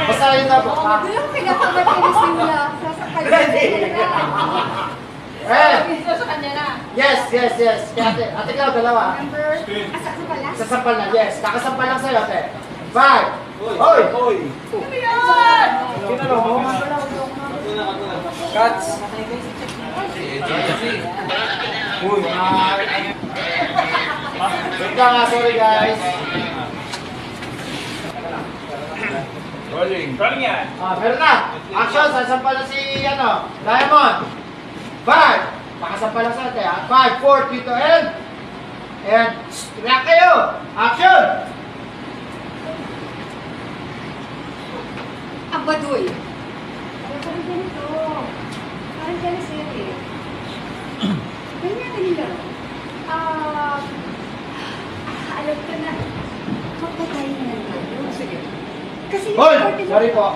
Basta yun na po. Yung pinapagmatinis nila. Sa kanya na. Yes. Kaya ate Clau, dalawa. Number, pala? Sasampal na, yes. Kakasampal lang sa'yo, ate. 5. Hoy! Ano yan? Kinalo mo? Cuts. Uy, wait lang nga, sorry guys. Rolling yan. Meron na. Action, sasampal na si, Diamond. 5. Pakasampal lang sa ate, ha? 5, 4, 3, 2, and react kayo. Action! Abadoy. Parang ganito. Parang ganito sa'yo eh. Ganyan nila. Alam ko na. Kapatay na lang. Sige. Kasi Hoy! Sorry po.